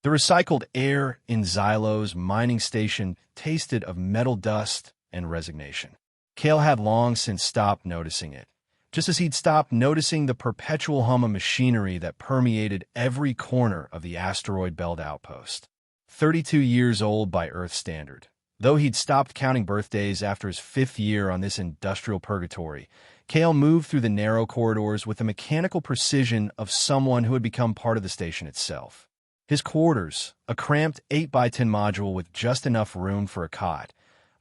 The recycled air in Xylo's mining station tasted of metal dust and resignation. Kale had long since stopped noticing it, just as he'd stopped noticing the perpetual hum of machinery that permeated every corner of the asteroid belt outpost. 32 years old by Earth standard. Though he'd stopped counting birthdays after his 5th year on this industrial purgatory, Kale moved through the narrow corridors with the mechanical precision of someone who had become part of the station itself. His quarters, a cramped 8x10 module with just enough room for a cot,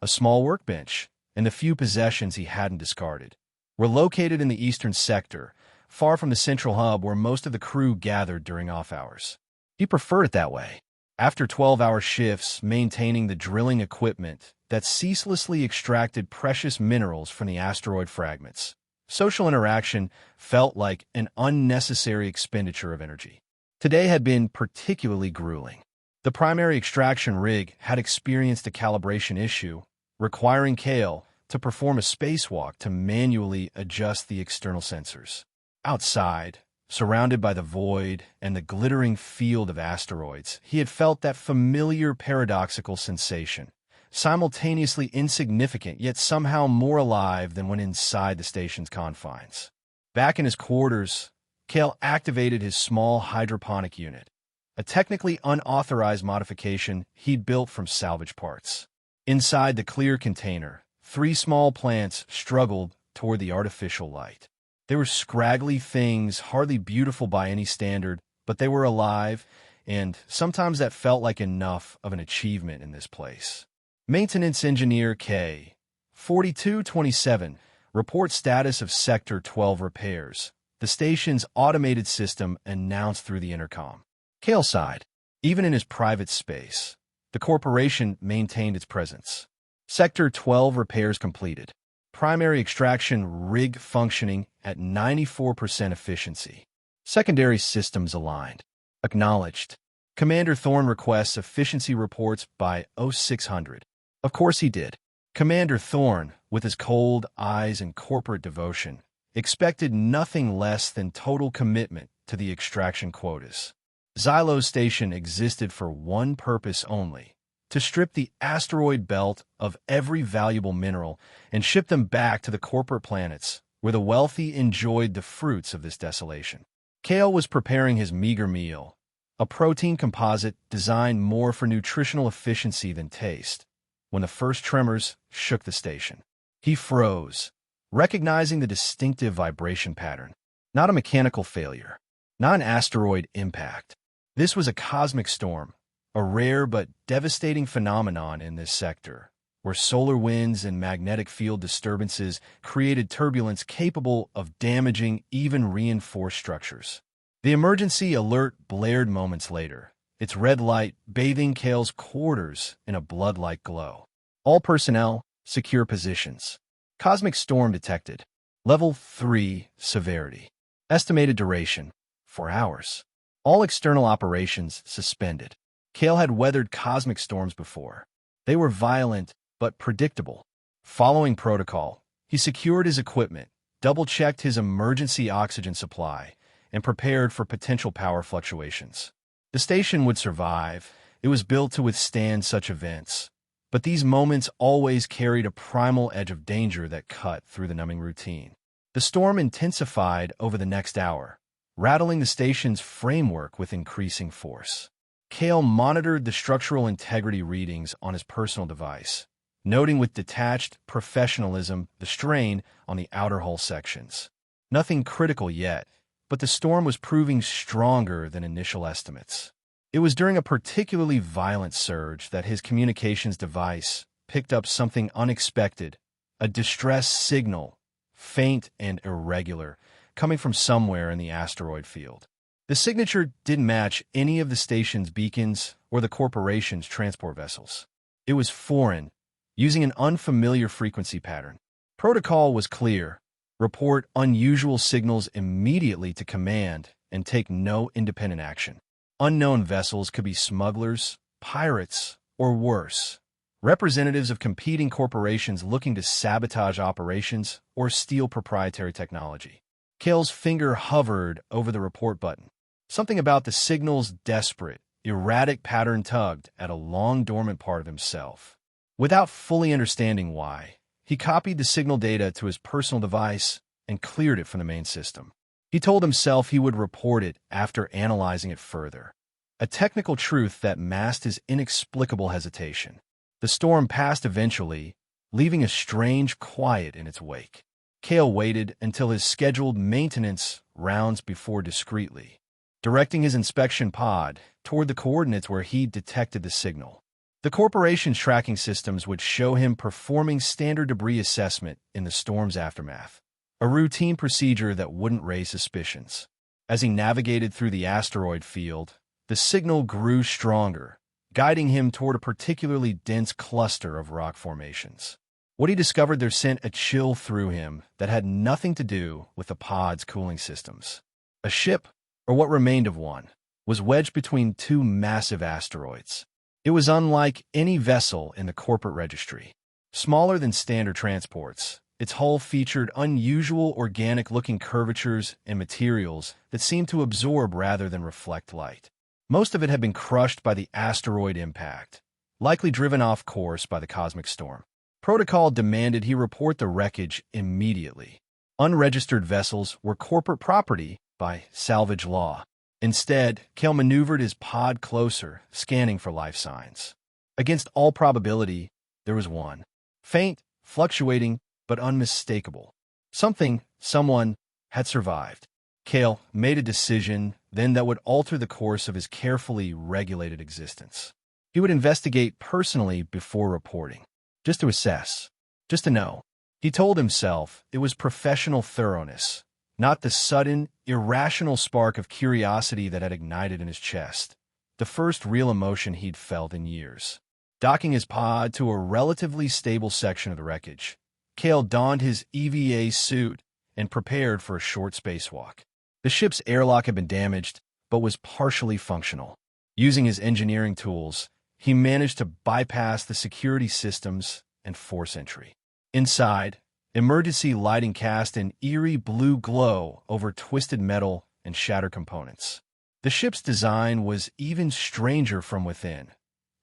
a small workbench, and the few possessions he hadn't discarded, were located in the eastern sector, far from the central hub where most of the crew gathered during off hours. He preferred it that way. After 12-hour shifts maintaining the drilling equipment that ceaselessly extracted precious minerals from the asteroid fragments, social interaction felt like an unnecessary expenditure of energy. Today had been particularly grueling. The primary extraction rig had experienced a calibration issue, requiring Kale to perform a spacewalk to manually adjust the external sensors. Outside, surrounded by the void and the glittering field of asteroids, he had felt that familiar paradoxical sensation, simultaneously insignificant yet somehow more alive than when inside the station's confines. Back in his quarters, Kale activated his small hydroponic unit, a technically unauthorized modification he'd built from salvage parts. Inside the clear container, 3 small plants struggled toward the artificial light. They were scraggly things, hardly beautiful by any standard, but they were alive, and sometimes that felt like enough of an achievement in this place. Maintenance Engineer K. 4227 reports status of Sector 12 repairs, the station's automated system announced through the intercom. Kale sighed. Even in his private space, the corporation maintained its presence. Sector 12 repairs completed. Primary extraction rig functioning at 94% efficiency. Secondary systems aligned. Acknowledged. Commander Thorne requests efficiency reports by 0600. Of course he did. Commander Thorne, with his cold eyes and corporate devotion, expected nothing less than total commitment to the extraction quotas. Xylo's station existed for one purpose only: to strip the asteroid belt of every valuable mineral and ship them back to the corporate planets where the wealthy enjoyed the fruits of this desolation. Kale was preparing his meager meal, a protein composite designed more for nutritional efficiency than taste, when the first tremors shook the station. He froze, recognizing the distinctive vibration pattern. Not a mechanical failure, not an asteroid impact. This was a cosmic storm, a rare but devastating phenomenon in this sector, where solar winds and magnetic field disturbances created turbulence capable of damaging even reinforced structures. The emergency alert blared moments later, its red light bathing Kale's quarters in a blood-like glow. All personnel, secure positions. Cosmic storm detected. Level 3 severity. Estimated duration, 4 hours. All external operations suspended. Kale had weathered cosmic storms before. They were violent but predictable. Following protocol, he secured his equipment, double-checked his emergency oxygen supply, and prepared for potential power fluctuations. The station would survive. It was built to withstand such events. But these moments always carried a primal edge of danger that cut through the numbing routine. The storm intensified over the next hour, rattling the station's framework with increasing force. Kale monitored the structural integrity readings on his personal device, noting with detached professionalism the strain on the outer hull sections. Nothing critical yet, but the storm was proving stronger than initial estimates. It was during a particularly violent surge that his communications device picked up something unexpected, a distress signal, faint and irregular, coming from somewhere in the asteroid field. The signature didn't match any of the station's beacons or the corporation's transport vessels. It was foreign, using an unfamiliar frequency pattern. Protocol was clear: report unusual signals immediately to command and take no independent action. Unknown vessels could be smugglers, pirates, or worse, representatives of competing corporations looking to sabotage operations or steal proprietary technology. Kale's finger hovered over the report button. Something about the signal's desperate, erratic pattern tugged at a long-dormant part of himself. Without fully understanding why, he copied the signal data to his personal device and cleared it from the main system. He told himself he would report it after analyzing it further, a technical truth that masked his inexplicable hesitation. The storm passed eventually, leaving a strange quiet in its wake. Cale waited until his scheduled maintenance rounds before discreetly directing his inspection pod toward the coordinates where he detected the signal. The corporation's tracking systems would show him performing standard debris assessment in the storm's aftermath, a routine procedure that wouldn't raise suspicions. As he navigated through the asteroid field, the signal grew stronger, guiding him toward a particularly dense cluster of rock formations. What he discovered there sent a chill through him that had nothing to do with the pod's cooling systems. A ship, or what remained of one, was wedged between two massive asteroids. It was unlike any vessel in the corporate registry. Smaller than standard transports, its hull featured unusual organic-looking curvatures and materials that seemed to absorb rather than reflect light. Most of it had been crushed by the asteroid impact, likely driven off course by the cosmic storm. Protocol demanded he report the wreckage immediately. Unregistered vessels were corporate property by salvage law. Instead, Cale maneuvered his pod closer, scanning for life signs. Against all probability, there was one. Faint, fluctuating, but unmistakable. Someone, had survived. Cale made a decision then that would alter the course of his carefully regulated existence. He would investigate personally before reporting. Just to assess. Just to know. He told himself it was professional thoroughness, not the sudden, irrational spark of curiosity that had ignited in his chest, the first real emotion he'd felt in years. Docking his pod to a relatively stable section of the wreckage, Cale donned his EVA suit and prepared for a short spacewalk. The ship's airlock had been damaged, but was partially functional. Using his engineering tools, he managed to bypass the security systems and force entry. Inside, emergency lighting cast an eerie blue glow over twisted metal and shattered components. The ship's design was even stranger from within.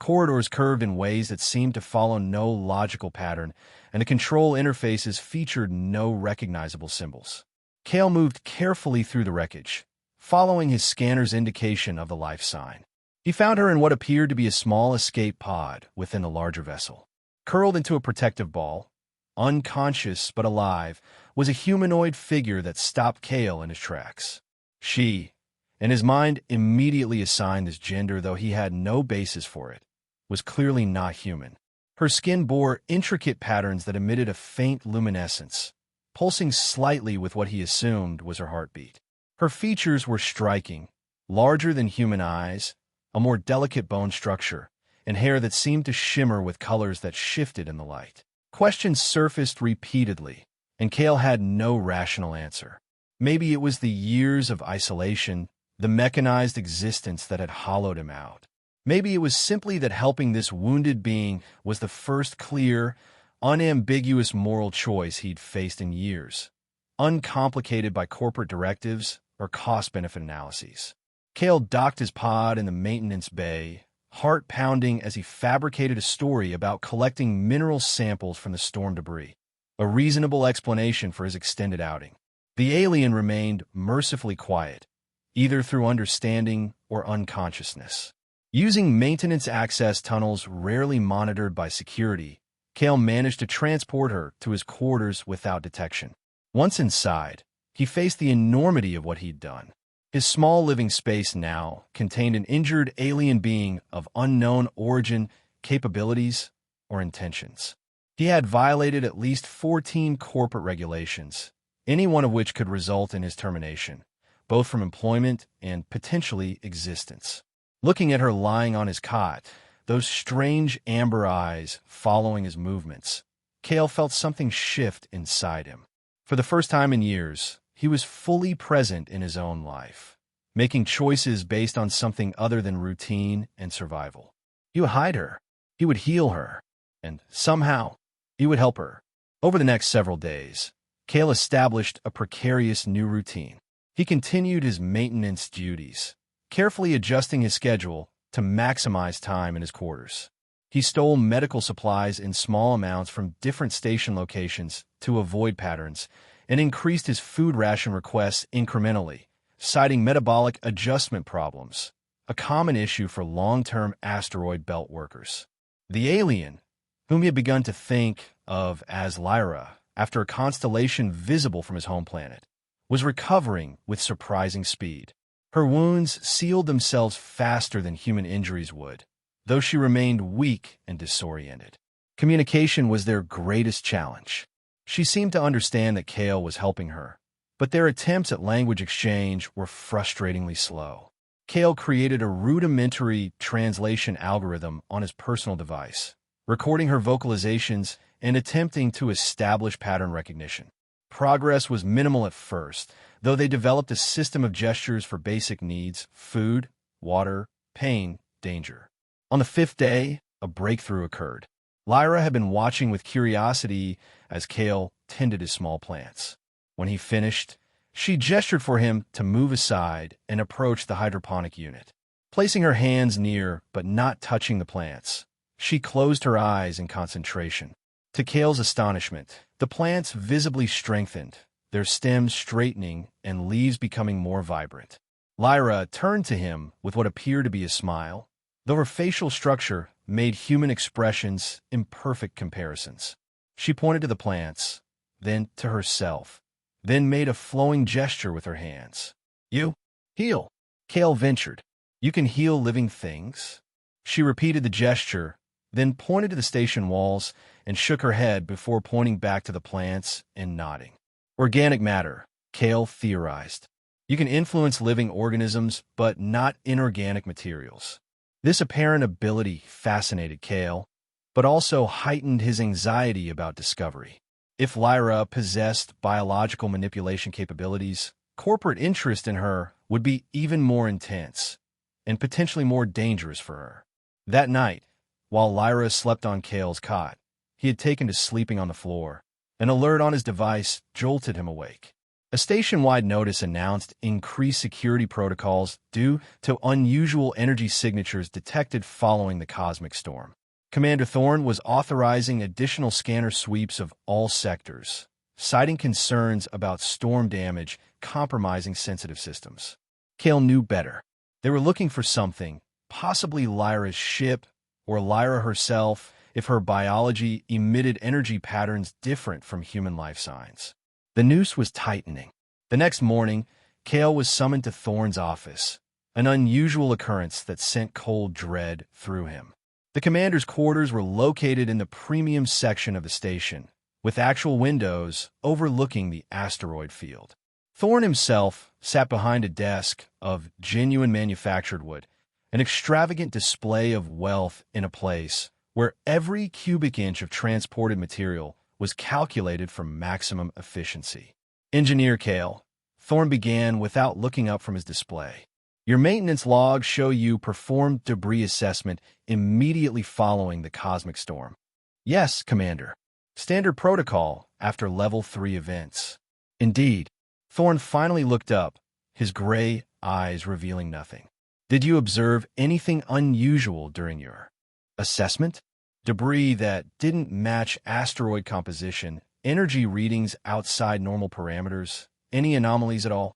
Corridors curved in ways that seemed to follow no logical pattern, and the control interfaces featured no recognizable symbols. Cale moved carefully through the wreckage, following his scanner's indication of the life sign. He found her in what appeared to be a small escape pod within a larger vessel. Curled into a protective ball, unconscious but alive, was a humanoid figure that stopped Cale in his tracks. She, and his mind immediately assigned this gender though he had no basis for it, was clearly not human. Her skin bore intricate patterns that emitted a faint luminescence, pulsing slightly with what he assumed was her heartbeat. Her features were striking, larger than human eyes, a more delicate bone structure, and hair that seemed to shimmer with colors that shifted in the light. Questions surfaced repeatedly, and Cale had no rational answer. Maybe it was the years of isolation, the mechanized existence that had hollowed him out. Maybe it was simply that helping this wounded being was the first clear, unambiguous moral choice he'd faced in years, uncomplicated by corporate directives or cost-benefit analyses. Cale docked his pod in the maintenance bay, heart pounding as he fabricated a story about collecting mineral samples from the storm debris, a reasonable explanation for his extended outing. The alien remained mercifully quiet, either through understanding or unconsciousness. Using maintenance access tunnels rarely monitored by security, Cale managed to transport her to his quarters without detection. Once inside, he faced the enormity of what he'd done. His small living space now contained an injured alien being of unknown origin, capabilities, or intentions. He had violated at least 14 corporate regulations, any one of which could result in his termination, both from employment and potentially existence. Looking at her lying on his cot, those strange amber eyes following his movements, Cale felt something shift inside him. For the first time in years, he was fully present in his own life, making choices based on something other than routine and survival. He would hide her, he would heal her, and somehow, he would help her. Over the next several days, Cale established a precarious new routine. He continued his maintenance duties, carefully adjusting his schedule to maximize time in his quarters. He stole medical supplies in small amounts from different station locations to avoid patterns, and increased his food ration requests incrementally, citing metabolic adjustment problems, a common issue for long-term asteroid belt workers. The alien, whom he had begun to think of as Lyra after a constellation visible from his home planet, was recovering with surprising speed. Her wounds sealed themselves faster than human injuries would, though she remained weak and disoriented. Communication was their greatest challenge. She seemed to understand that Kale was helping her, but their attempts at language exchange were frustratingly slow. Kale created a rudimentary translation algorithm on his personal device, recording her vocalizations and attempting to establish pattern recognition. Progress was minimal at first, though they developed a system of gestures for basic needs: food, water, pain, danger. On the fifth day, a breakthrough occurred. Lyra had been watching with curiosity as Kale tended his small plants. When he finished, she gestured for him to move aside and approach the hydroponic unit. Placing her hands near but not touching the plants, she closed her eyes in concentration. To Kale's astonishment, the plants visibly strengthened, their stems straightening and leaves becoming more vibrant. Lyra turned to him with what appeared to be a smile, though her facial structure made human expressions imperfect comparisons. She pointed to the plants, then to herself, then made a flowing gesture with her hands. "You heal," Kale ventured. "You can heal living things?" She repeated the gesture, then pointed to the station walls and shook her head before pointing back to the plants and nodding. "Organic matter," Kale theorized. "You can influence living organisms, but not inorganic materials." This apparent ability fascinated Kale, but also heightened his anxiety about discovery. If Lyra possessed biological manipulation capabilities, corporate interest in her would be even more intense and potentially more dangerous for her. That night, while Lyra slept on Kale's cot, he had taken to sleeping on the floor. An alert on his device jolted him awake. A station-wide notice announced increased security protocols due to unusual energy signatures detected following the cosmic storm. Commander Thorne was authorizing additional scanner sweeps of all sectors, citing concerns about storm damage compromising sensitive systems. Kale knew better. They were looking for something, possibly Lyra's ship or Lyra herself, if her biology emitted energy patterns different from human life signs. The noose was tightening. The next morning, Kale was summoned to Thorne's office, an unusual occurrence that sent cold dread through him. The commander's quarters were located in the premium section of the station, with actual windows overlooking the asteroid field. Thorne himself sat behind a desk of genuine manufactured wood, an extravagant display of wealth in a place where every cubic inch of transported material was calculated for maximum efficiency. "Engineer Kale," Thorne began without looking up from his display. "Your maintenance logs show you performed debris assessment immediately following the cosmic storm." "Yes, Commander. Standard protocol after Level 3 events." "Indeed." Thorne finally looked up, his gray eyes revealing nothing. "Did you observe anything unusual during your assessment? Debris that didn't match asteroid composition, energy readings outside normal parameters, any anomalies at all?"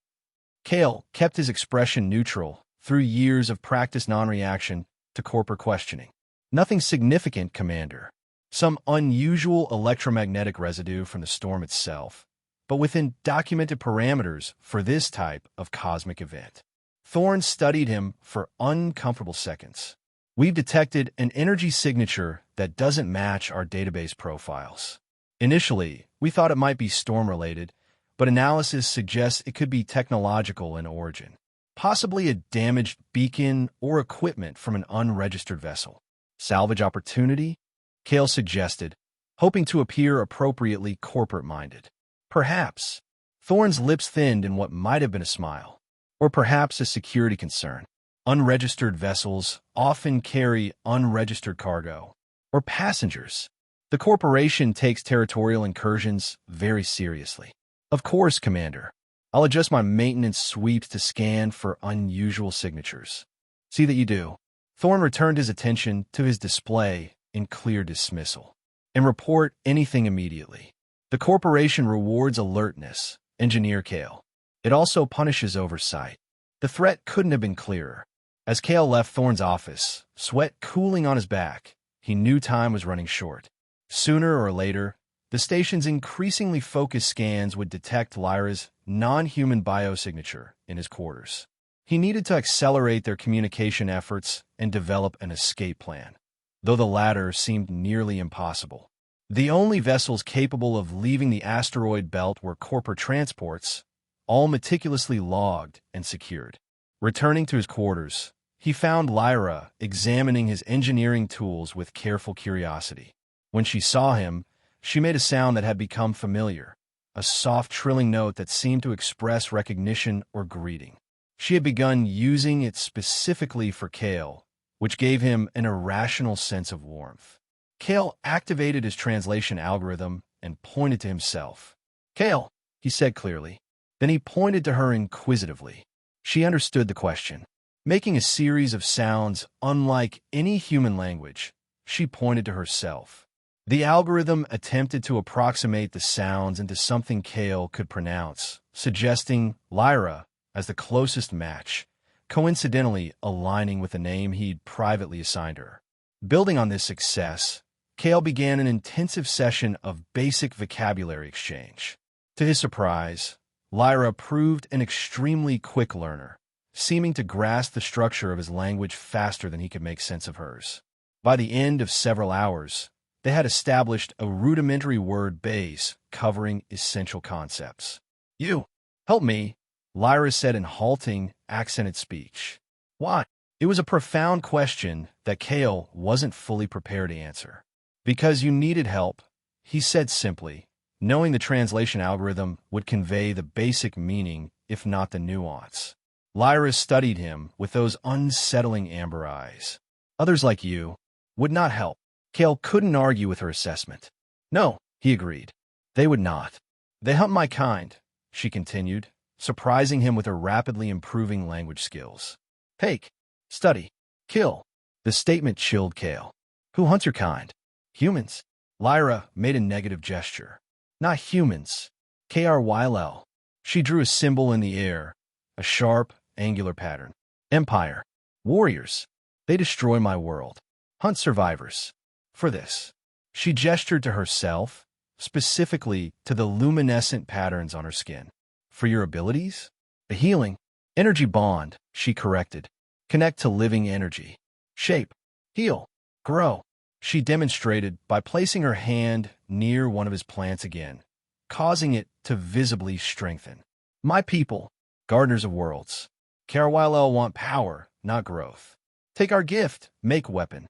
Kale kept his expression neutral through years of practice non-reaction to corporate questioning. "Nothing significant, Commander. Some unusual electromagnetic residue from the storm itself, but within documented parameters for this type of cosmic event." Thorne studied him for uncomfortable seconds. "We've detected an energy signature that doesn't match our database profiles. Initially, we thought it might be storm-related, but analysis suggests it could be technological in origin, possibly a damaged beacon or equipment from an unregistered vessel." "Salvage opportunity?" Kale suggested, hoping to appear appropriately corporate-minded. "Perhaps." Thorne's lips thinned in what might have been a smile. "Or perhaps a security concern. Unregistered vessels often carry unregistered cargo. Or passengers. The corporation takes territorial incursions very seriously." "Of course, Commander. I'll adjust my maintenance sweeps to scan for unusual signatures." "See that you do." Thorne returned his attention to his display in clear dismissal. And report anything immediately. The corporation rewards alertness, Engineer Kale. It also punishes oversight. The threat couldn't have been clearer. As Kale left Thorne's office, sweat cooling on his back, he knew time was running short. Sooner or later, the station's increasingly focused scans would detect Lyra's non-human biosignature in his quarters. He needed to accelerate their communication efforts and develop an escape plan, though the latter seemed nearly impossible. The only vessels capable of leaving the asteroid belt were corporate transports, all meticulously logged and secured. Returning to his quarters, he found Lyra examining his engineering tools with careful curiosity. When she saw him, she made a sound that had become familiar, a soft trilling note that seemed to express recognition or greeting. She had begun using it specifically for Kale, which gave him an irrational sense of warmth. Kale activated his translation algorithm and pointed to himself. "Kale," he said clearly. Then he pointed to her inquisitively. She understood the question. Making a series of sounds unlike any human language, she pointed to herself. The algorithm attempted to approximate the sounds into something Kale could pronounce, suggesting Lyra as the closest match, coincidentally aligning with the name he'd privately assigned her. Building on this success, Kale began an intensive session of basic vocabulary exchange. To his surprise, Lyra proved an extremely quick learner, seeming to grasp the structure of his language faster than he could make sense of hers. By the end of several hours, they had established a rudimentary word base covering essential concepts. "You, help me," Lyra said in halting, accented speech. "Why?" It was a profound question that Kale wasn't fully prepared to answer. "Because you needed help," he said simply, knowing the translation algorithm would convey the basic meaning, if not the nuance. Lyra studied him with those unsettling amber eyes. "Others like you would not help." Kale couldn't argue with her assessment. "No," he agreed. "They would not. They hunt my kind," she continued, surprising him with her rapidly improving language skills. "Take, study, kill." The statement chilled Kale. "Who hunts your kind?" "Humans." Lyra made a negative gesture. "Not humans. KRYL." She drew a symbol in the air, a sharp, angular pattern. "Empire. Warriors. They destroy my world. Hunt survivors. For this." She gestured to herself, specifically to the luminescent patterns on her skin. "For your abilities?" "A healing. Energy bond," she corrected. "Connect to living energy. Shape. Heal. Grow." She demonstrated by placing her hand near one of his plants again, causing it to visibly strengthen. "My people, gardeners of worlds. Carwyll want power, not growth. Take our gift, make weapon."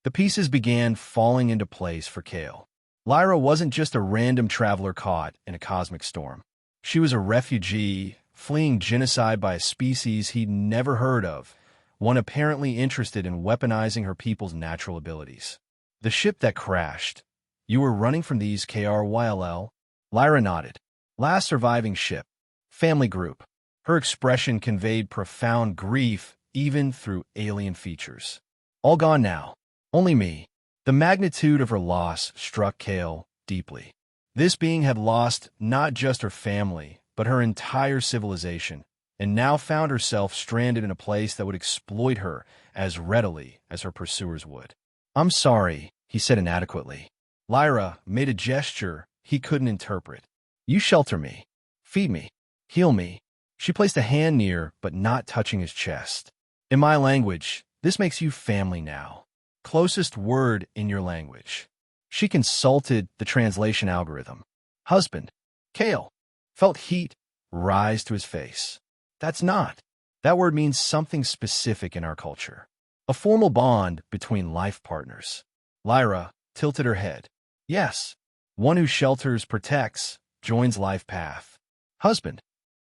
The pieces began falling into place for Kale. Lyra wasn't just a random traveler caught in a cosmic storm. She was a refugee, fleeing genocide by a species he'd never heard of, one apparently interested in weaponizing her people's natural abilities. "The ship that crashed. You were running from these KRYL?" Lyra nodded. "Last surviving ship. Family group." Her expression conveyed profound grief even through alien features. "All gone now. Only me." The magnitude of her loss struck Kale deeply. This being had lost not just her family, but her entire civilization, and now found herself stranded in a place that would exploit her as readily as her pursuers would. "I'm sorry," he said inadequately. Lyra made a gesture he couldn't interpret. "You shelter me, feed me, heal me." She placed a hand near, but not touching his chest. "In my language, this makes you family now. Closest word in your language." She consulted the translation algorithm. "Husband." Kale felt heat rise to his face. "That's not. That word means something specific in our culture. A formal bond between life partners." Lyra tilted her head. "Yes. One who shelters, protects, joins life path. Husband."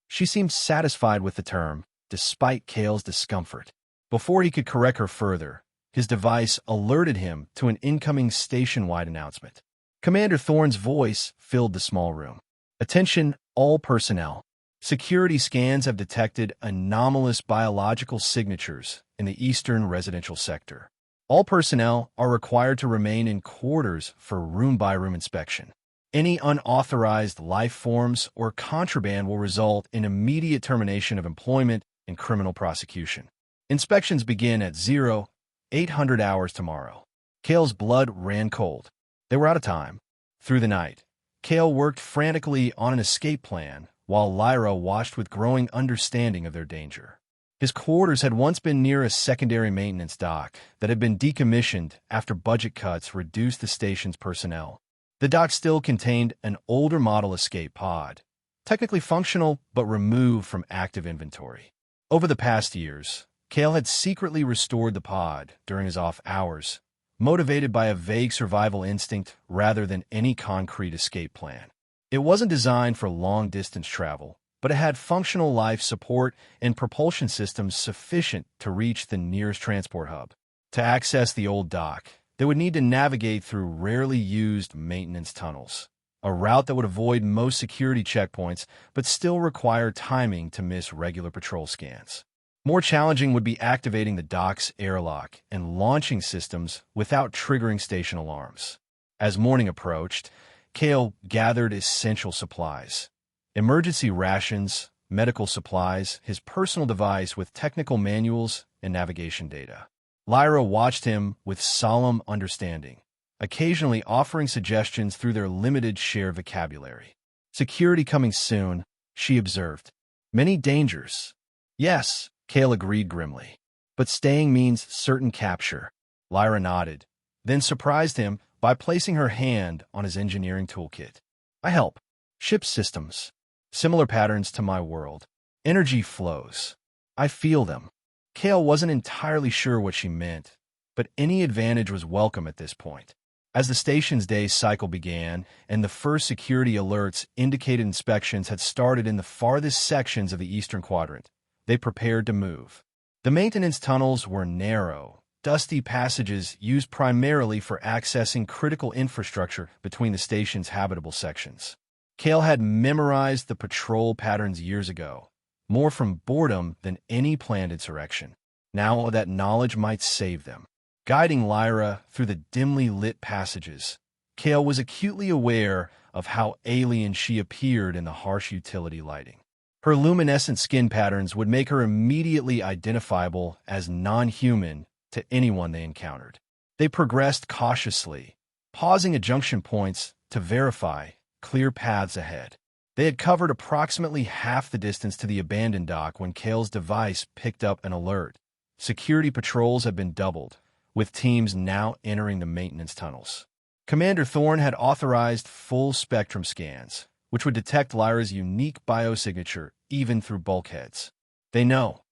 She seemed satisfied with the term, despite Kale's discomfort. Before he could correct her further, his device alerted him to an incoming station-wide announcement. Commander Thorne's voice filled the small room. "Attention, all personnel. Security scans have detected anomalous biological signatures in the eastern residential sector. All personnel are required to remain in quarters for room-by-room inspection. Any unauthorized life forms or contraband will result in immediate termination of employment and criminal prosecution. Inspections begin at 0800 hours tomorrow. Kale's blood ran cold. They were out of time. Through the night, Kale worked frantically on an escape plan, while Lyra watched with growing understanding of their danger. His quarters had once been near a secondary maintenance dock that had been decommissioned after budget cuts reduced the station's personnel. The dock still contained an older model escape pod, technically functional but removed from active inventory. Over the past years, Kale had secretly restored the pod during his off hours, motivated by a vague survival instinct rather than any concrete escape plan. It wasn't designed for long-distance travel, but it had functional life support and propulsion systems sufficient to reach the nearest transport hub. To access the old dock, they would need to navigate through rarely used maintenance tunnels, a route that would avoid most security checkpoints but still require timing to miss regular patrol scans. More challenging would be activating the dock's airlock and launching systems without triggering station alarms. As morning approached, Kale gathered essential supplies: emergency rations, medical supplies, his personal device with technical manuals and navigation data. Lyra watched him with solemn understanding, occasionally offering suggestions through their limited shared vocabulary. Security coming soon, she observed. Many dangers. Yes, Kale agreed grimly. But staying means certain capture. Lyra nodded, then surprised him by placing her hand on his engineering toolkit. I help. Ship systems. Similar patterns to my world. Energy flows. I feel them. Kale wasn't entirely sure what she meant, but any advantage was welcome at this point. As the station's day cycle began and the first security alerts indicated inspections had started in the farthest sections of the eastern quadrant, they prepared to move. The maintenance tunnels were narrow, dusty passages used primarily for accessing critical infrastructure between the station's habitable sections. Kale had memorized the patrol patterns years ago, more from boredom than any planned insurrection. Now that knowledge might save them. Guiding Lyra through the dimly lit passages, Kale was acutely aware of how alien she appeared in the harsh utility lighting. Her luminescent skin patterns would make her immediately identifiable as non-human to anyone they encountered. They progressed cautiously, pausing at junction points to verify clear paths ahead. They had covered approximately half the distance to the abandoned dock when Kale's device picked up an alert. Security patrols had been doubled, with teams now entering the maintenance tunnels. Commander Thorne had authorized full-spectrum scans, which would detect Lyra's unique biosignature even through bulkheads. They know,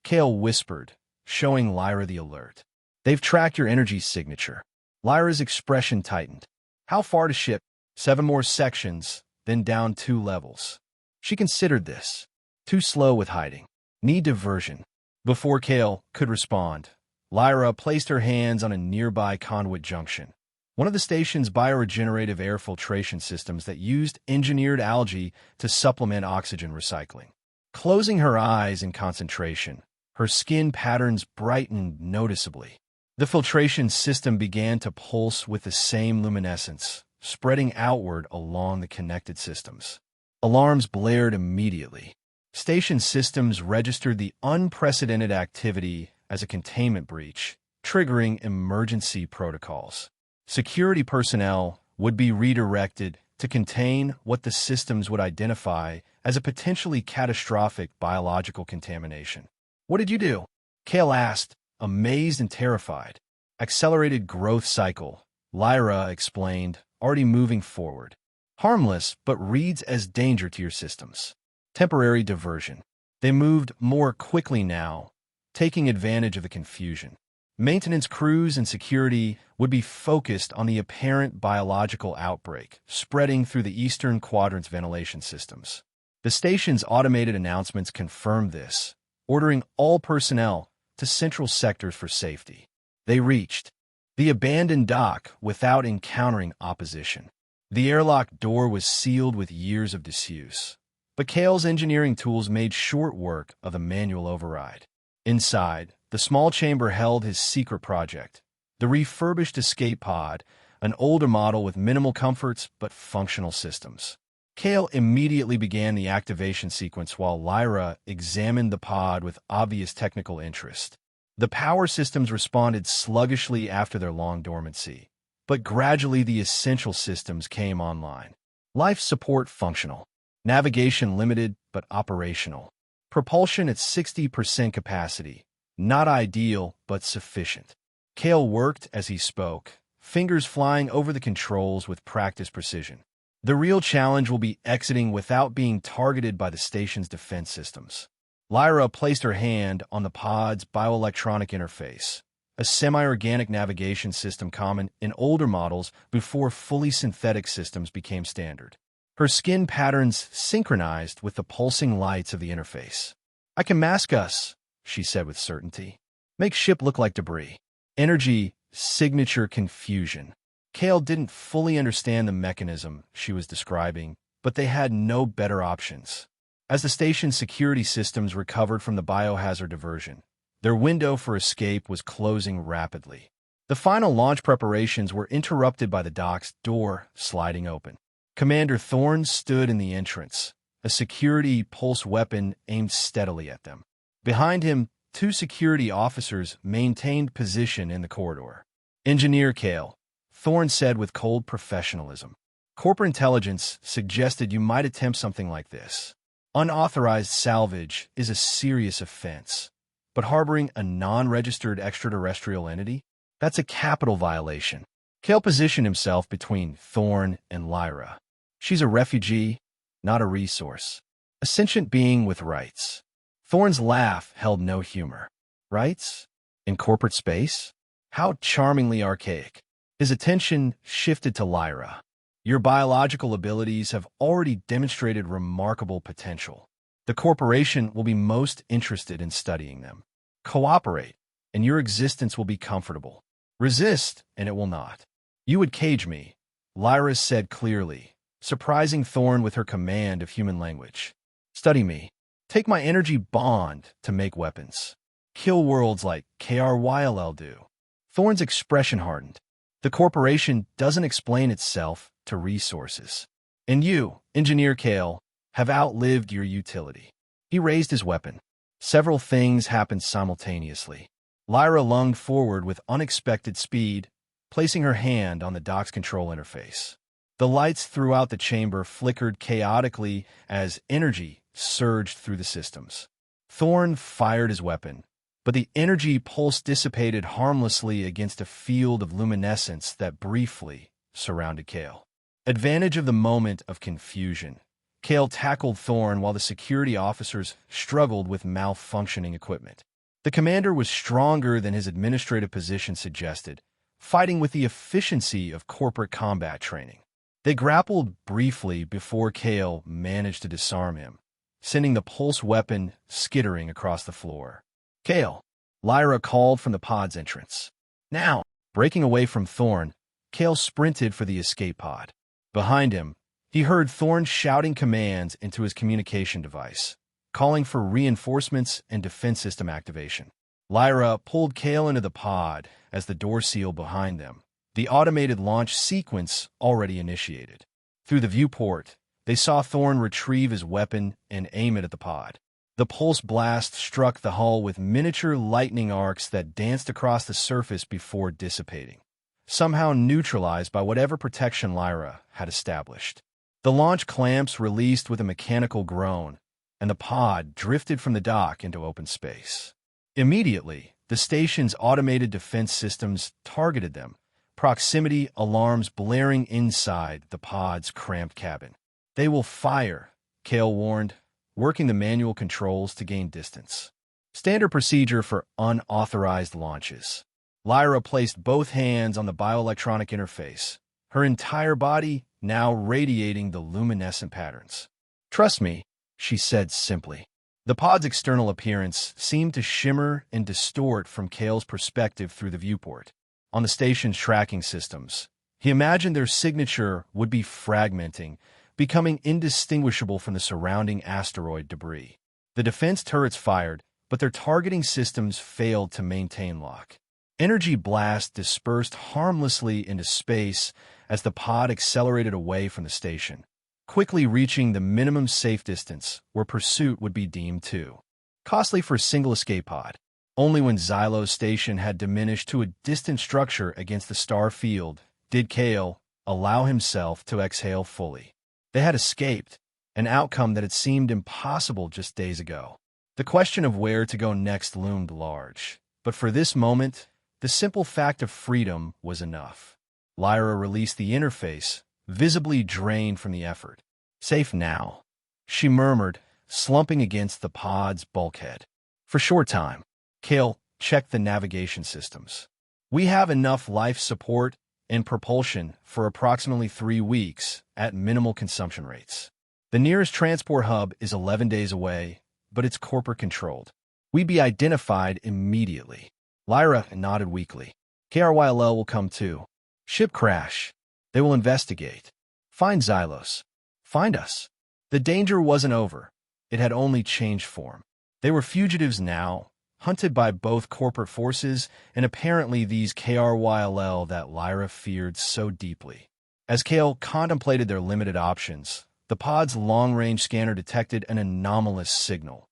Kale whispered, showing Lyra the alert. They've tracked your energy signature. Lyra's expression tightened. How far to ship? 7 more sections, then down 2 levels. She considered this. Too slow with hiding. Need diversion. Before Kale could respond, Lyra placed her hands on a nearby conduit junction, one of the station's bioregenerative air filtration systems that used engineered algae to supplement oxygen recycling. Closing her eyes in concentration, her skin patterns brightened noticeably. The filtration system began to pulse with the same luminescence, spreading outward along the connected systems. Alarms blared immediately. Station systems registered the unprecedented activity as a containment breach, triggering emergency protocols. Security personnel would be redirected to contain what the systems would identify as a potentially catastrophic biological contamination. What did you do? Kale asked, amazed and terrified. Accelerated growth cycle, Lyra explained, already moving forward. Harmless, but reads as danger to your systems. Temporary diversion. They moved more quickly now, taking advantage of the confusion. Maintenance crews and security would be focused on the apparent biological outbreak, spreading through the eastern quadrant's ventilation systems. The station's automated announcements confirmed this, ordering all personnel to central sectors for safety. They reached the abandoned dock without encountering opposition. The airlock door was sealed with years of disuse, But Kale's engineering tools made short work of the manual override. Inside, the small chamber held his secret project, the refurbished escape pod, an older model with minimal comforts but functional systems. Kale immediately began the activation sequence while Lyra examined the pod with obvious technical interest. The power systems responded sluggishly after their long dormancy, but gradually the essential systems came online. Life support functional. Navigation limited but operational. Propulsion at 60% capacity. Not ideal, but sufficient. Kale worked as he spoke, fingers flying over the controls with practiced precision. The real challenge will be exiting without being targeted by the station's defense systems. Lyra placed her hand on the pod's bioelectronic interface, a semi-organic navigation system common in older models before fully synthetic systems became standard. Her skin patterns synchronized with the pulsing lights of the interface. "I can mask us," she said with certainty. "Make ship look like debris." Energy, signature confusion. Kale didn't fully understand the mechanism she was describing, but they had no better options. As the station's security systems recovered from the biohazard diversion, their window for escape was closing rapidly. The final launch preparations were interrupted by the dock's door sliding open. Commander Thorne stood in the entrance, a security pulse weapon aimed steadily at them. Behind him, two security officers maintained position in the corridor. "Engineer Kale," Thorne said with cold professionalism. "Corporate intelligence suggested you might attempt something like this. Unauthorized salvage is a serious offense, but harboring a non-registered extraterrestrial entity? That's a capital violation." Kale positioned himself between Thorne and Lyra. "She's a refugee, not a resource. A sentient being with rights." Thorne's laugh held no humor. "Rights? In corporate space? How charmingly archaic." His attention shifted to Lyra. "Your biological abilities have already demonstrated remarkable potential. The corporation will be most interested in studying them. Cooperate, and your existence will be comfortable. Resist, and it will not." "You would cage me," Lyra said clearly, surprising Thorne with her command of human language. "Study me. Take my energy bond to make weapons. Kill worlds like KRYLL do." Thorne's expression hardened. "The corporation doesn't explain itself to resources. And you, Engineer Kale, have outlived your utility." He raised his weapon. Several things happened simultaneously. Lyra lunged forward with unexpected speed, placing her hand on the dock's control interface. The lights throughout the chamber flickered chaotically as energy surged through the systems. Thorne fired his weapon, but the energy pulse dissipated harmlessly against a field of luminescence that briefly surrounded Kale. Advantage of the moment of confusion, Kale tackled Thorne while the security officers struggled with malfunctioning equipment. The commander was stronger than his administrative position suggested, fighting with the efficiency of corporate combat training. They grappled briefly before Kale managed to disarm him, sending the pulse weapon skittering across the floor. "Kale," Lyra called from the pod's entrance. "Now!" Breaking away from Thorne, Kale sprinted for the escape pod. Behind him, he heard Thorne shouting commands into his communication device, calling for reinforcements and defense system activation. Lyra pulled Kale into the pod as the door sealed behind them, the automated launch sequence already initiated. Through the viewport, they saw Thorne retrieve his weapon and aim it at the pod. The pulse blast struck the hull with miniature lightning arcs that danced across the surface before dissipating, somehow neutralized by whatever protection Lyra had established. The launch clamps released with a mechanical groan, and the pod drifted from the dock into open space. Immediately, the station's automated defense systems targeted them, proximity alarms blaring inside the pod's cramped cabin. "They will fire," Kale warned, working the manual controls to gain distance. Standard procedure for unauthorized launches. Lyra placed both hands on the bioelectronic interface, her entire body now radiating the luminescent patterns. "Trust me," she said simply. The pod's external appearance seemed to shimmer and distort from Kale's perspective through the viewport. On the station's tracking systems, he imagined their signature would be fragmenting, becoming indistinguishable from the surrounding asteroid debris. The defense turrets fired, but their targeting systems failed to maintain lock. Energy blasts dispersed harmlessly into space as the pod accelerated away from the station, quickly reaching the minimum safe distance where pursuit would be deemed too costly for a single escape pod. Only when Xylo's station had diminished to a distant structure against the star field did Kale allow himself to exhale fully. They had escaped, an outcome that had seemed impossible just days ago. The question of where to go next loomed large, but for this moment, the simple fact of freedom was enough. Lyra released the interface, visibly drained from the effort. "Safe now," she murmured, slumping against the pod's bulkhead. For short time, Kale checked the navigation systems. "We have enough life support and propulsion for approximately 3 weeks at minimal consumption rates. The nearest transport hub is 11 days away, but it's corporate-controlled. We'd be identified immediately." Lyra nodded weakly. "KRYLL will come too. Ship crash. They will investigate. Find Xylos. Find us." The danger wasn't over. It had only changed form. They were fugitives now, hunted by both corporate forces and apparently these KRYLL that Lyra feared so deeply. As Kale contemplated their limited options, the pod's long-range scanner detected an anomalous signal,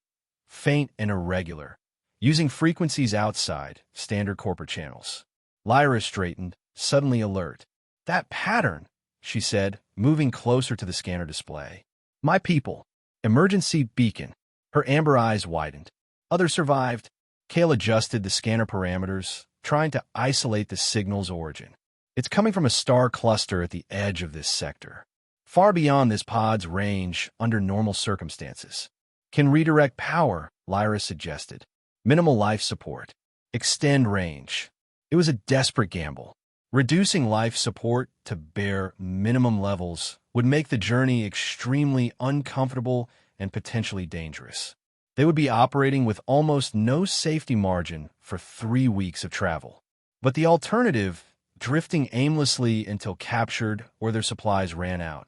faint and irregular, using frequencies outside standard corporate channels. Lyra straightened, suddenly alert. "That pattern," she said, moving closer to the scanner display. "My people. Emergency beacon." Her amber eyes widened. "Others survived." Kale adjusted the scanner parameters, trying to isolate the signal's origin. "It's coming from a star cluster at the edge of this sector, far beyond this pod's range under normal circumstances. Can redirect power," Lyra suggested. "Minimal life support. Extend range." It was a desperate gamble. Reducing life support to bare minimum levels would make the journey extremely uncomfortable and potentially dangerous. They would be operating with almost no safety margin for 3 weeks of travel. But the alternative, drifting aimlessly until captured or their supplies ran out,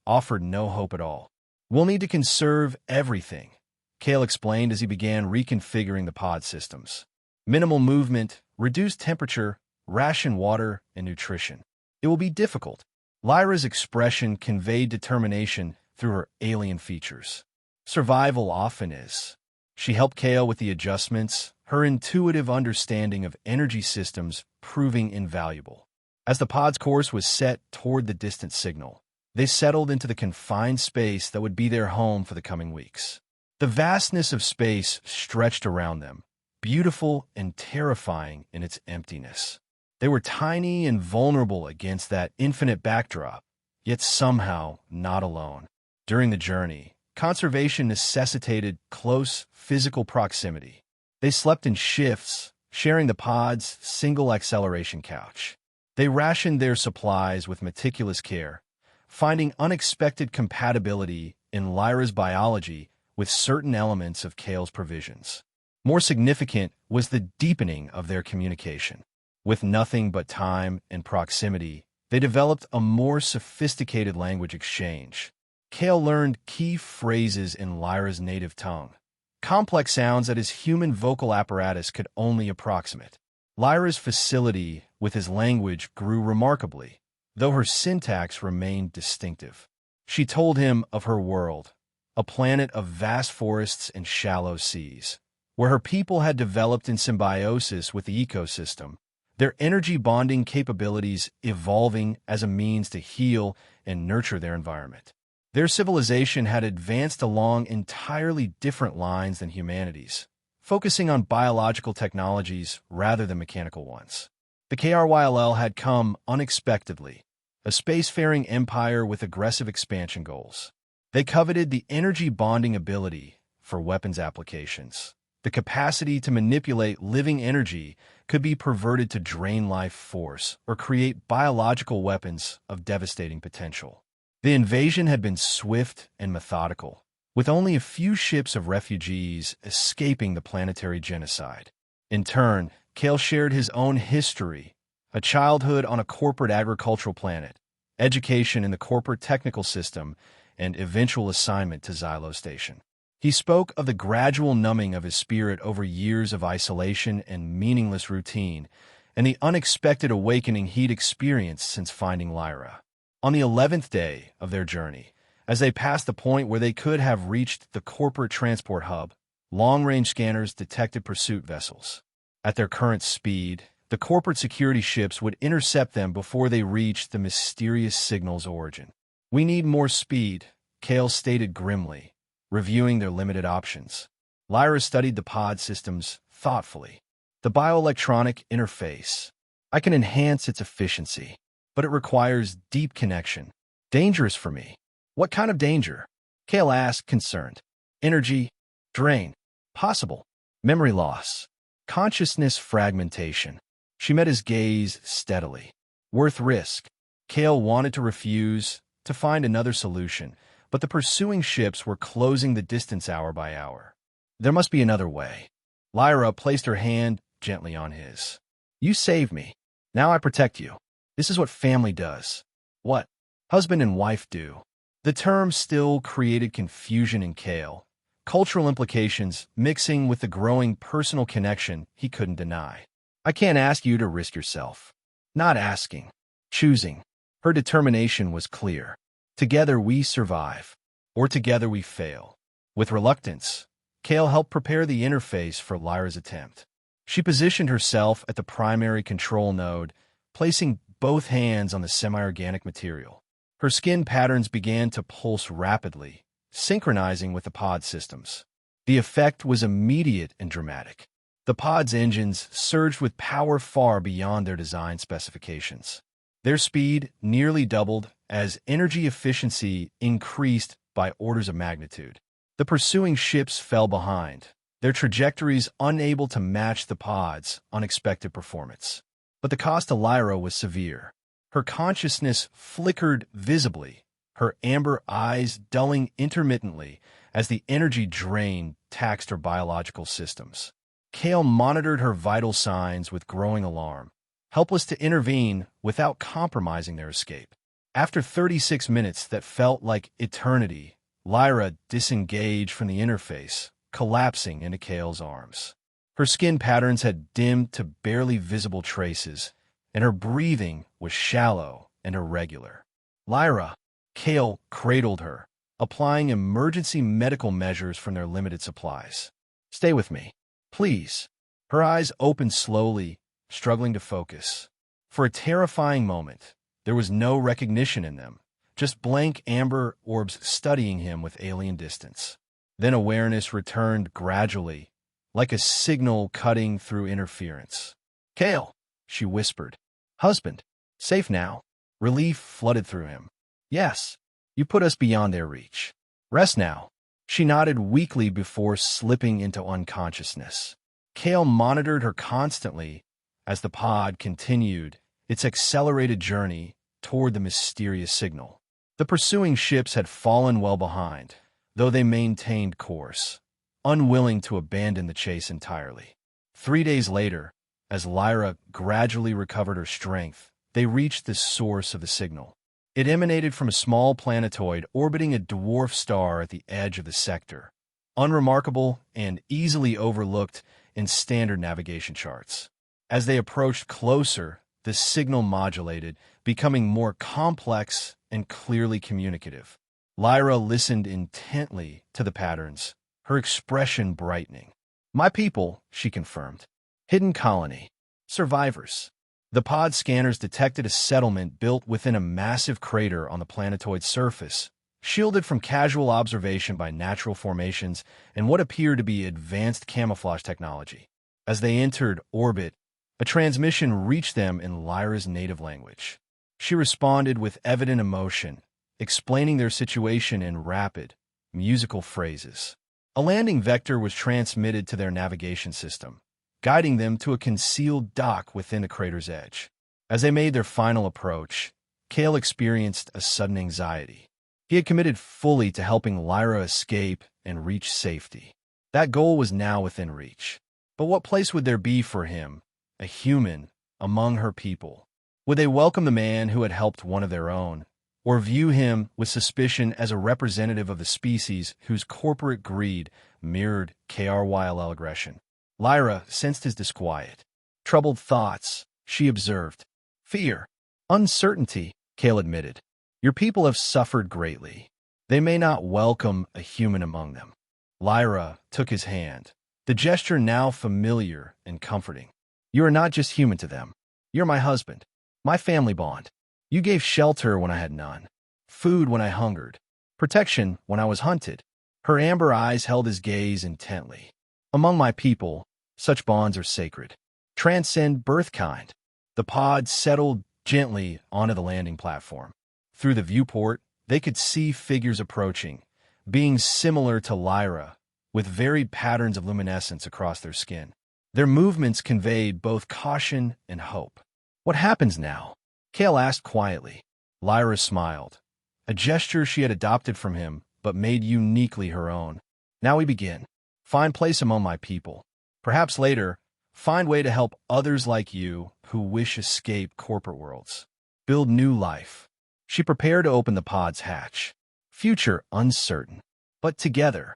offered no hope at all. "We'll need to conserve everything," Kale explained as he began reconfiguring the pod systems. "Minimal movement, reduced temperature, ration water, and nutrition. It will be difficult." Lyra's expression conveyed determination through her alien features. "Survival often is." She helped Kale with the adjustments, her intuitive understanding of energy systems proving invaluable. As the pod's course was set toward the distant signal, they settled into the confined space that would be their home for the coming weeks. The vastness of space stretched around them, beautiful and terrifying in its emptiness. They were tiny and vulnerable against that infinite backdrop, yet somehow not alone. During the journey, conservation necessitated close physical proximity. They slept in shifts, sharing the pod's single acceleration couch. They rationed their supplies with meticulous care, finding unexpected compatibility in Lyra's biology with certain elements of Kale's provisions. More significant was the deepening of their communication. With nothing but time and proximity, they developed a more sophisticated language exchange. Kale learned key phrases in Lyra's native tongue, complex sounds that his human vocal apparatus could only approximate. Lyra's facility with his language grew remarkably, though her syntax remained distinctive. She told him of her world, a planet of vast forests and shallow seas, where her people had developed in symbiosis with the ecosystem, their energy bonding capabilities evolving as a means to heal and nurture their environment. Their civilization had advanced along entirely different lines than humanity's, focusing on biological technologies rather than mechanical ones. The KRYLL had come unexpectedly, a spacefaring empire with aggressive expansion goals. They coveted the energy bonding ability for weapons applications. The capacity to manipulate living energy could be perverted to drain life force or create biological weapons of devastating potential. The invasion had been swift and methodical, with only a few ships of refugees escaping the planetary genocide. In turn, Kale shared his own history, a childhood on a corporate agricultural planet, education in the corporate technical system, and eventual assignment to Xylo Station. He spoke of the gradual numbing of his spirit over years of isolation and meaningless routine, and the unexpected awakening he'd experienced since finding Lyra. On the 11th day of their journey, as they passed the point where they could have reached the corporate transport hub, long-range scanners detected pursuit vessels. At their current speed, the corporate security ships would intercept them before they reached the mysterious signal's origin. "We need more speed," Kale stated grimly, reviewing their limited options. Lyra studied the pod systems thoughtfully. "The bioelectronic interface. I can enhance its efficiency, but it requires deep connection. Dangerous for me." "What kind of danger?" Kale asked, concerned. "Energy drain. Possible. Memory loss. Consciousness fragmentation." She met his gaze steadily. "Worth risk." Kale wanted to refuse, to find another solution, but the pursuing ships were closing the distance hour by hour. There must be another way. Lyra placed her hand gently on his. "You saved me. Now I protect you. This is what family does. What husband and wife do." The term still created confusion in Kale, cultural implications mixing with the growing personal connection he couldn't deny. "I can't ask you to risk yourself." Not asking. Choosing. Her determination was clear. Together we survive, or together we fail. With reluctance, Kale helped prepare the interface for Lyra's attempt. She positioned herself at the primary control node, placing both hands on the semi-organic material. Her skin patterns began to pulse rapidly, synchronizing with the pod systems. The effect was immediate and dramatic. The pod's engines surged with power far beyond their design specifications. Their speed nearly doubled as energy efficiency increased by orders of magnitude. The pursuing ships fell behind, their trajectories unable to match the pod's unexpected performance. But the cost to Lyra was severe. Her consciousness flickered visibly, her amber eyes dulling intermittently as the energy drain taxed her biological systems. Kale monitored her vital signs with growing alarm, helpless to intervene without compromising their escape. After 36 minutes that felt like eternity, Lyra disengaged from the interface, collapsing into Kale's arms. Her skin patterns had dimmed to barely visible traces, and her breathing was shallow and irregular. "Lyra," Kale cradled her, applying emergency medical measures from their limited supplies. "Stay with me, please." Her eyes opened slowly, struggling to focus. For a terrifying moment, there was no recognition in them, just blank amber orbs studying him with alien distance. Then awareness returned gradually, like a signal cutting through interference. "Kale," she whispered. "Husband, safe now?" Relief flooded through him. "Yes, you put us beyond their reach. Rest now." She nodded weakly before slipping into unconsciousness. Kale monitored her constantly as the pod continued its accelerated journey toward the mysterious signal. The pursuing ships had fallen well behind, though they maintained course, unwilling to abandon the chase entirely. 3 days later, as Lyra gradually recovered her strength, they reached the source of the signal. It emanated from a small planetoid orbiting a dwarf star at the edge of the sector, unremarkable and easily overlooked in standard navigation charts. As they approached closer, the signal modulated, becoming more complex and clearly communicative. Lyra listened intently to the patterns, her expression brightening. "My people," she confirmed. "Hidden colony. Survivors." The pod scanners detected a settlement built within a massive crater on the planetoid's surface, shielded from casual observation by natural formations and what appeared to be advanced camouflage technology. As they entered orbit, a transmission reached them in Lyra's native language. She responded with evident emotion, explaining their situation in rapid, musical phrases. A landing vector was transmitted to their navigation system, guiding them to a concealed dock within the crater's edge. As they made their final approach, Kale experienced a sudden anxiety. He had committed fully to helping Lyra escape and reach safety. That goal was now within reach. But what place would there be for him, a human, among her people? Would they welcome the man who had helped one of their own, or view him with suspicion as a representative of the species whose corporate greed mirrored KRYLL aggression. Lyra sensed his disquiet. Troubled thoughts, she observed. Fear. Uncertainty, Kale admitted. Your people have suffered greatly. They may not welcome a human among them. Lyra took his hand, the gesture now familiar and comforting. You are not just human to them. You're my husband, my family bond. You gave shelter when I had none, food when I hungered, protection when I was hunted. Her amber eyes held his gaze intently. Among my people, such bonds are sacred, transcend birth kind. The pod settled gently onto the landing platform. Through the viewport, they could see figures approaching, beings similar to Lyra, with varied patterns of luminescence across their skin. Their movements conveyed both caution and hope. What happens now? Kale asked quietly. Lyra smiled, a gesture she had adopted from him but made uniquely her own. Now we begin. Find place among my people. Perhaps later, find way to help others like you who wish escape corporate worlds. Build new life. She prepared to open the pod's hatch. Future uncertain, but together.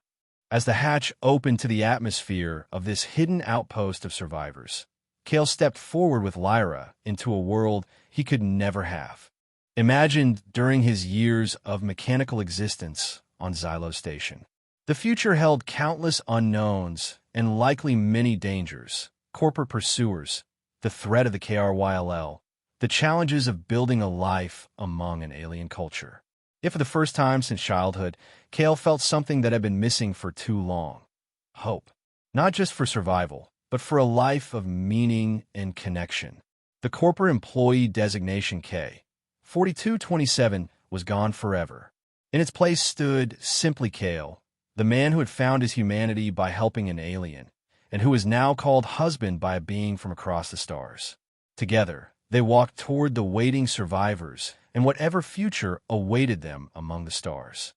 As the hatch opened to the atmosphere of this hidden outpost of survivors, Kale stepped forward with Lyra into a world he could never have imagined during his years of mechanical existence on Xylo Station. The future held countless unknowns and likely many dangers: corporate pursuers, the threat of the KRYLL, the challenges of building a life among an alien culture. Yet for the first time since childhood, Kale felt something that had been missing for too long: hope. Not just for survival, but for a life of meaning and connection. The corporate employee designation K, 4227, was gone forever. In its place stood simply Kale, the man who had found his humanity by helping an alien, and who was now called husband by a being from across the stars. Together, they walked toward the waiting survivors and whatever future awaited them among the stars.